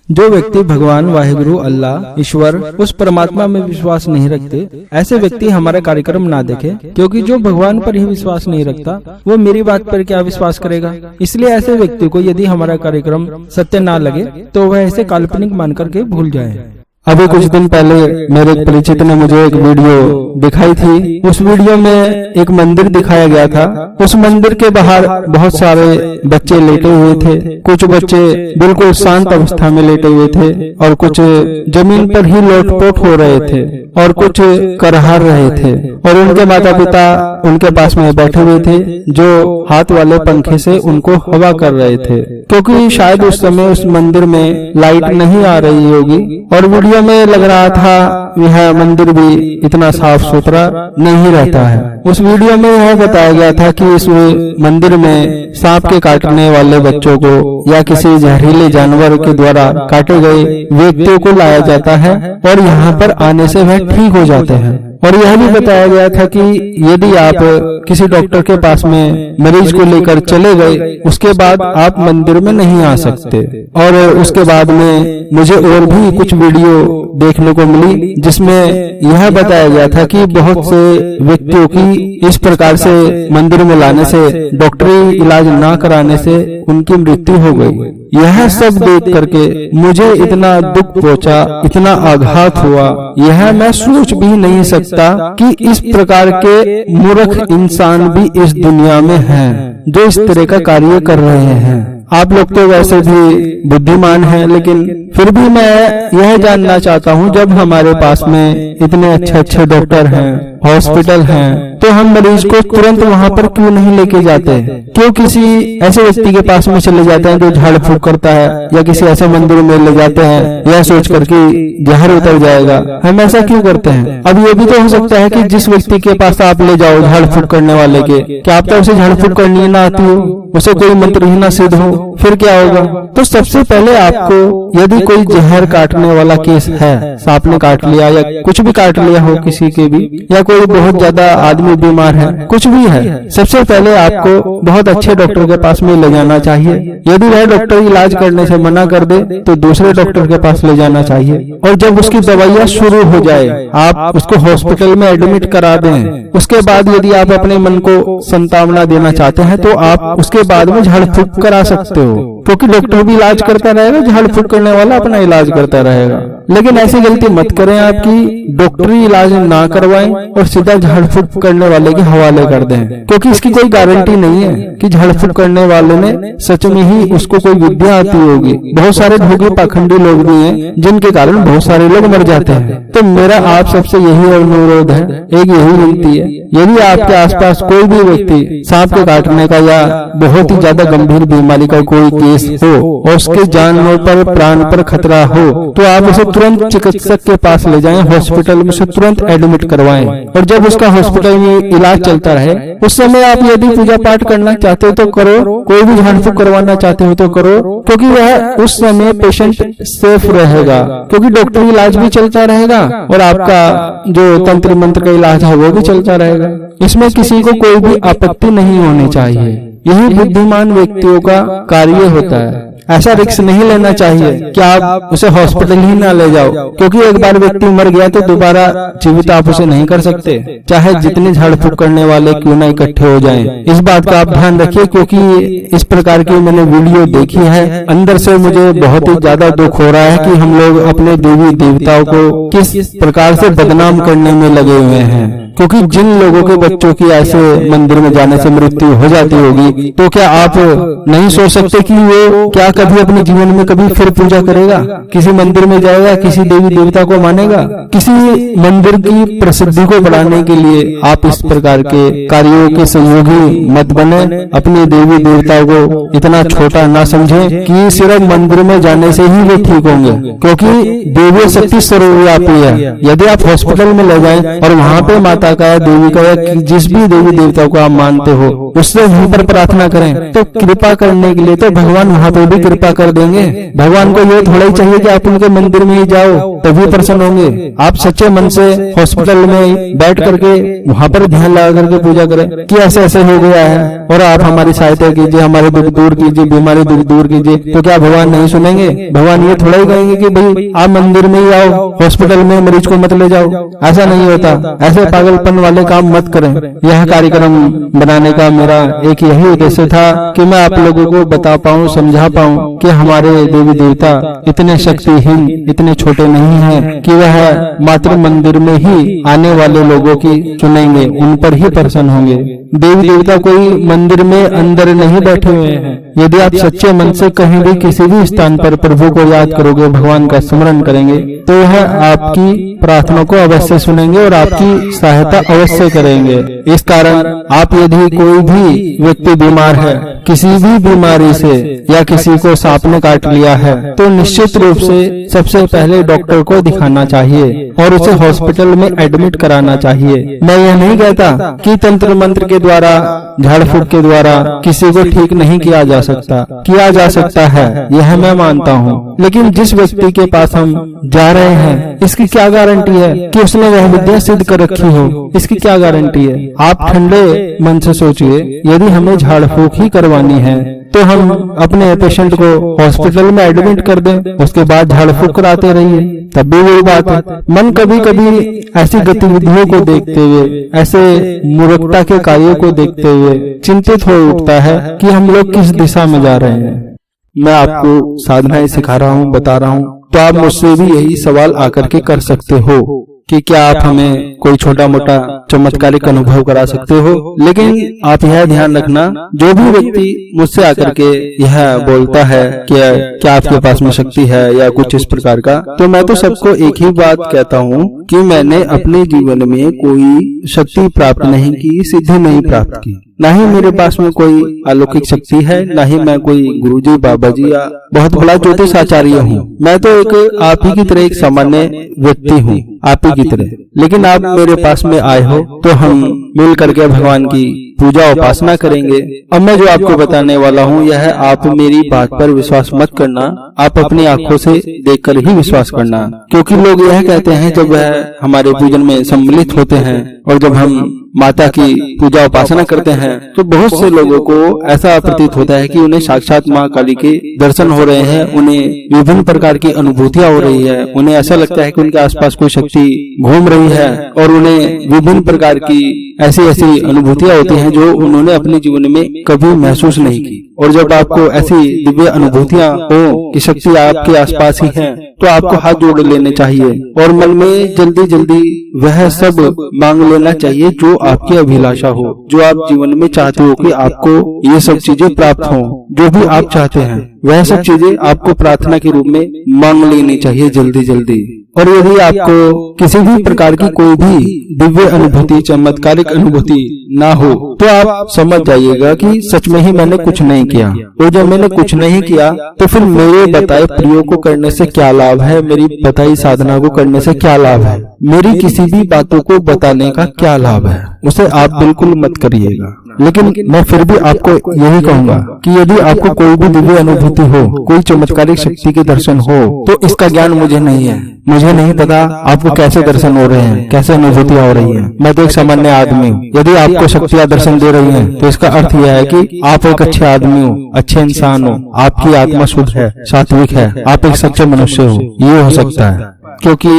जो व्यक्ति भगवान वाहिगुरु अल्लाह ईश्वर उस परमात्मा में विश्वास नहीं रखते, ऐसे व्यक्ति हमारा कार्यक्रम ना देखे, क्योंकि जो भगवान पर ही विश्वास नहीं रखता वो मेरी बात पर क्या विश्वास करेगा। इसलिए ऐसे व्यक्ति को यदि हमारा कार्यक्रम सत्य ना लगे तो वह इसे काल्पनिक मान करके भूल जाए। अभी कुछ दिन पहले मेरे एक परिचित ने मुझे एक वीडियो दिखाई थी। उस वीडियो में एक मंदिर दिखाया गया था। उस मंदिर के बाहर बहुत सारे बच्चे लेटे हुए थे। कुछ बच्चे बिल्कुल शांत अवस्था में लेटे हुए थे और कुछ जमीन पर ही लोटपोट हो रहे थे और कुछ करहार रहे थे और उनके माता पिता उनके पास में बैठे हुए थे जो हाथ वाले पंखे से उनको हवा कर रहे थे, क्योंकि शायद उस समय उस मंदिर में लाइट नहीं आ रही होगी और वीडियो में लग रहा था यह मंदिर भी इतना साफ सुथरा नहीं रहता है। उस वीडियो में यह बताया गया था कि इस मंदिर में सांप के काटने वाले बच्चों को या किसी जहरीले जानवर के द्वारा काटे गए व्यक्तियों को लाया जाता है और यहाँ पर आने से वह ठीक हो जाते हैं। और यह भी बताया गया था कि यदि आप किसी डॉक्टर के पास में मरीज को लेकर चले गए उसके बाद आप मंदिर में नहीं आ सकते। और उसके बाद में मुझे और भी कुछ वीडियो देखने को मिली जिसमें यह बताया गया था कि बहुत से व्यक्तियों की इस प्रकार से मंदिर में लाने से, डॉक्टरी इलाज ना कराने से उनकी मृत्यु हो गई। यह सब देख करके मुझे इतना दुख पहुंचा, इतना आघात हुआ, यह मैं सोच भी नहीं सकता कि इस प्रकार के मूर्ख इंसान भी इस दुनिया में हैं जो इस तरह का कार्य कर रहे हैं। आप लोग तो वैसे भी बुद्धिमान हैं, लेकिन फिर भी मैं यह जानना चाहता हूं, जब हमारे पास में इतने अच्छे डॉक्टर हैं, हॉस्पिटल हैं, तो हम मरीज को तुरंत वहां पर क्यों नहीं लेके जाते? क्यों किसी ऐसे व्यक्ति के पास में चले जाते हैं जो झाड़ फूक करता है, या किसी ऐसे मंदिर में ले जाते हैं यह सोच कर कि जहर उतर जाएगा? हम ऐसा क्यों करते हैं? अब ये भी तो हो सकता है कि जिस व्यक्ति के पास आप ले जाओ झाड़ फूक करने वाले के, क्या आप तो उसे झाड़ फूक करनी ना आती हो, उसे कोई मंत्र ही ना सिद्ध हो, फिर क्या होगा? तो सबसे पहले आपको यदि कोई जहर काटने वाला केस है, सांप ने काट लिया या कुछ भी काट लिया हो किसी के भी, या कोई बहुत ज्यादा आदमी बीमार है, कुछ भी है, सबसे पहले आपको बहुत अच्छे डॉक्टर के पास में ले जाना चाहिए। यदि वह डॉक्टर इलाज करने से मना कर दे तो दूसरे डॉक्टर के पास ले जाना चाहिए। और जब उसकी दवाइयाँ शुरू हो जाए आप उसको हॉस्पिटल में एडमिट करा दें। उसके बाद यदि आप अपने मन को सांत्वना देना चाहते हैं तो आप उसके बाद में झाड़ फूक करा सकते हो, क्योंकि डॉक्टर भी इलाज करता रहेगा, झाड़ फूक करने वाला अपना इलाज करता रहेगा। लेकिन ऐसी गलती मत करें आपकी डॉक्टरी इलाज ना करवाएं और सीधा झाड़ फूक करने वाले के हवाले कर दें, क्योंकि इसकी कोई गारंटी नहीं है कि झाड़ फूक करने वाले ने सच में ही उसको कोई विद्या आती होगी। बहुत सारे ढोंगी पाखंडी लोग भी हैं जिनके कारण बहुत सारे लोग मर जाते हैं। तो मेरा आप सबसे यही अनुरोध है, एक यही विनती है, यदि आपके आसपास कोई भी व्यक्ति सांप के काटने का या बहुत ही ज्यादा गंभीर बीमारी का कोई केस हो और उसके जानों पर प्राण पर खतरा हो तो आप उसे तुरंत चिकित्सक के पास ले जाएं, हॉस्पिटल में से तुरंत एडमिट करवाएं। और जब उसका हॉस्पिटल में इलाज चलता रहे उस समय आप यदि पूजा पाठ करना चाहते हो तो करो, कोई भी झाड़ फूक करवाना चाहते हो तो करो, क्योंकि वह उस समय पेशेंट सेफ रहेगा, क्योंकि डॉक्टरी इलाज भी चलता रहेगा और आपका जो तंत्र मंत्र का इलाज है वो भी चलता रहेगा। इसमें किसी को कोई भी आपत्ति नहीं होनी चाहिए। यही बुद्धिमान व्यक्तियों का कार्य होता है। ऐसा रिस्क नहीं लेना चाहिए कि आप उसे हॉस्पिटल ही ना ले जाओ, क्योंकि एक बार व्यक्ति मर गया तो दोबारा जीवित आप उसे नहीं कर सकते, चाहे जितने झाड़ फूक करने वाले क्यों ना इकट्ठे हो जाएं। इस बात का आप ध्यान रखिए, क्योंकि इस प्रकार की मैंने वीडियो देखी है। अंदर से मुझे बहुत ही ज्यादा दुख हो रहा है कि हम लोग अपने देवी देवताओं को किस प्रकार से बदनाम करने में लगे हुए हैं। क्योंकि जिन लोगों के बच्चों की ऐसे मंदिर में जाने से मृत्यु हो जाती होगी, तो क्या आप नहीं सोच सकते कि वो क्या कभी अपने जीवन में कभी फिर पूजा करेगा, किसी मंदिर में जाएगा, किसी देवी देवता को मानेगा? किसी मंदिर की प्रसिद्धि को बढ़ाने के लिए आप इस प्रकार के कार्यों के सहयोगी मत बने। अपने देवी देवताओं को इतना छोटा ना समझें कि सिर्फ मंदिर में जाने से ही वे ठीक होंगे, क्योंकि देवी शक्ति सर्वव्यापी है। यदि आप हॉस्पिटल में ले जाएं और वहां पे माता माता का या देवी का या जिस भी देवी देवता को आप मानते हो उससे वहीं पर प्रार्थना करें। तो कृपा करने के लिए तो भगवान वहाँ पे भी कृपा कर देंगे। भगवान को ये थोड़ा ही चाहिए कि आप उनके मंदिर में ही जाओ तभी प्रसन्न होंगे। आप सच्चे मन से हॉस्पिटल में बैठ करके वहाँ पर ध्यान लगा करके पूजा करें कि ऐसे ऐसे हो गया है और आप हमारी सहायता कीजिए, हमारे दुख दूर कीजिए, बीमारी दूर कीजिए। तो क्या भगवान नहीं सुनेंगे? भगवान ये थोड़ा ही कहेंगे कि भाई आप मंदिर में ही आओ, हॉस्पिटल में मरीज को मत ले जाओ। ऐसा नहीं होता। ऐसे पागलपन वाले काम मत करें। यह कार्यक्रम बनाने का मेरा एक यही उद्देश्य था कि मैं आप लोगों को बता पाऊं, समझा पाऊं कि हमारे देवी देवता इतने शक्तिहीन, इतने छोटे नहीं हैं कि वह मात्र मंदिर में ही आने वाले लोगों की सुनेंगे, उन पर ही प्रसन्न होंगे। देवी देवता कोई मंदिर में अंदर नहीं बैठे हुए हैं। यदि आप सच्चे मन से कहीं भी किसी भी स्थान पर प्रभु को याद करोगे, भगवान का स्मरण करेंगे, तो वह आपकी प्रार्थना को अवश्य सुनेंगे और आपकी सहायता अवश्य करेंगे। इस कारण आप यदि कोई भी व्यक्ति बीमार है, किसी भी बीमारी से या किसी को सांप ने काट लिया है, तो निश्चित रूप से सबसे पहले डॉक्टर को दिखाना चाहिए और उसे हॉस्पिटल में एडमिट कराना चाहिए। मैं यह नहीं कहता कि तंत्र मंत्र के द्वारा, झाड़ फूक के द्वारा किसी को ठीक नहीं किया जा सकता है, यह मैं मानता हूँ। लेकिन जिस व्यक्ति के पास हम जा रहे हैं, इसकी क्या गारंटी है कि उसने वह विद्या सिद्ध कर रखी हो? इसकी क्या गारंटी है? आप ठंडे मन से सोचिए, यदि हमें झाड़ फूक ही करवानी है तो हम अपने पेशेंट को हॉस्पिटल में एडमिट कर दें, उसके बाद झाड़ फूक कराते रहिए, तब भी वही बात है। मन कभी कभी ऐसी गतिविधियों को देखते हुए, ऐसे मूर्खता के कार्यों को देखते हुए चिंतित हो उठता है कि हम लोग किस दिशा में जा रहे हैं। मैं आपको साधनाएं सिखा रहा हूँ, बता रहा हूँ, तो आप मुझसे भी यही सवाल आकर के कर सकते हो कि क्या आप हमें कोई छोटा मोटा चमत्कारिक अनुभव करा सकते हो। लेकिन आप यह ध्यान रखना, जो भी व्यक्ति मुझसे आकर के यह बोलता है कि क्या आपके पास में शक्ति है या कुछ इस प्रकार का, तो मैं तो सबको एक ही बात कहता हूँ कि मैंने अपने जीवन में कोई शक्ति प्राप्त नहीं की, सिद्धि नहीं प्राप्त की। ना ही मेरे पास में कोई अलौकिक शक्ति है, ना ही मैं कोई गुरुजी, बाबा जी या बहुत बड़ा ज्योतिष आचार्य हूँ। मैं तो एक आप ही की तरह एक सामान्य व्यक्ति हूँ, आप ही की तरह। लेकिन आप मेरे पास में आए हो तो हम मिल करके भगवान की पूजा उपासना करेंगे। अब मैं जो आपको बताने वाला हूँ, यह आप मेरी बात पर विश्वास मत करना, आप अपनी आंखों से देखकर ही विश्वास करना। क्योंकि लोग यह कहते हैं, जब वह हमारे पूजन में सम्मिलित होते हैं और जब हम माता की पूजा उपासना करते हैं, तो बहुत से लोगों को ऐसा प्रतीत होता है कि उन्हें साक्षात माँ काली के दर्शन हो रहे हैं, उन्हें विभिन्न प्रकार की अनुभूतियां हो रही है, उन्हें ऐसा लगता है कि उनके आसपास कोई शक्ति घूम रही है और उन्हें विभिन्न प्रकार की ऐसी अनुभूतियां होती हैं जो उन्होंने अपने जीवन में कभी महसूस नहीं की। और जब आपको ऐसी दिव्य अनुभूतियां हो कि शक्ति आपके आसपास ही है, तो आपको हाथ जोड़ लेने चाहिए और मन में जल्दी जल्दी वह सब मांग लेना चाहिए जो आपकी अभिलाषा हो, जो आप जीवन में चाहते हो कि आपको ये सब चीजें प्राप्त हो। जो भी आप चाहते हैं वह सब चीजें आपको प्रार्थना के रूप में मांग लेनी चाहिए जल्दी जल्दी। और यदि आपको किसी भी प्रकार की कोई भी दिव्य अनुभूति, चमत्कारिक अनुभूति ना हो, तो आप समझ जाइएगा कि सच में ही मैंने कुछ नहीं किया। और जब मैंने कुछ नहीं किया, तो फिर मेरे बताए प्रयोग को करने से क्या लाभ है, मेरी बताई साधना को करने से क्या लाभ है, मेरी किसी भी बातों को बताने का क्या लाभ है, उसे आप बिल्कुल मत करिएगा। लेकिन मैं फिर भी आपको यही कहूंगा कि यदि आपको कोई भी दिव्य अनुभूति हो, कोई चमत्कारिक शक्ति के दर्शन हो, तो इसका ज्ञान मुझे नहीं है। मुझे नहीं पता आपको कैसे दर्शन हो रहे हैं, कैसे अनुभूतियां हो रही हैं। मैं तो एक सामान्य आदमी हूँ। यदि आपको शक्तियां दर्शन दे रही हैं, तो इसका अर्थ यह है कि आप एक अच्छे आदमी हो, अच्छे इंसान हो, आपकी आत्मा शुद्ध है, सात्विक है, आप एक सच्चे मनुष्य हो। ये हो सकता है, क्योंकि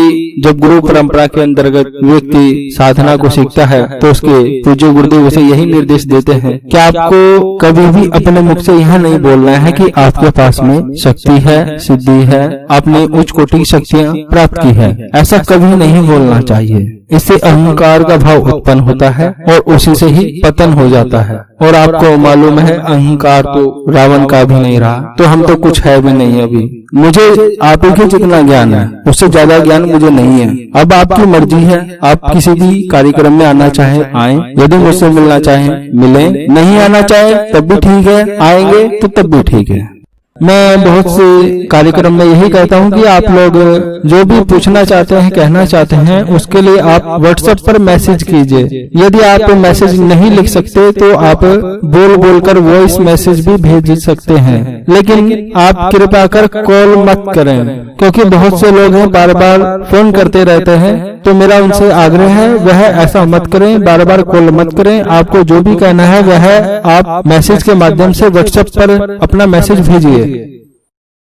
जब गुरु परंपरा के अंतर्गत व्यक्ति साधना को सीखता है, तो उसके पूज्य गुरुदेव उसे यही निर्देश देते हैं कि आपको कभी भी अपने मुख से यह नहीं बोलना है कि आपके पास में शक्ति है, सिद्धि है, आपने उच्च कोटि की शक्तियां प्राप्त की है। ऐसा कभी नहीं बोलना चाहिए। इससे अहंकार का भाव उत्पन्न होता है और उसी से ही पतन हो जाता है। और आपको मालूम है, अहंकार तो रावण का भी नहीं रहा, तो हम तो कुछ है भी नहीं। अभी मुझे आप ही के जितना ज्ञान है, उससे ज्यादा ज्ञान मुझे नहीं है। अब आपकी मर्जी है, आप किसी भी कार्यक्रम में आना चाहे आए, यदि मुझसे मिलना चाहे मिलें, नहीं आना चाहे तब भी ठीक है, आएंगे तो तब भी ठीक है। मैं बहुत से कार्यक्रम में यही कहता हूं कि आप लोग जो भी पूछना चाहते हैं, कहना चाहते हैं, उसके लिए आप व्हाट्सएप पर मैसेज कीजिए। यदि आप मैसेज नहीं लिख सकते तो आप बोल बोलकर वॉइस मैसेज भी भेज सकते हैं, लेकिन आप कृपया कर कॉल मत करें, क्योंकि बहुत से लोग हैं बार बार फोन करते रहते हैं। तो मेरा उनसे आग्रह है वह ऐसा मत करें, बार बार कॉल मत करें। आपको जो भी कहना है वह आप मैसेज के माध्यम से व्हाट्सएप पर अपना मैसेज भेजिए।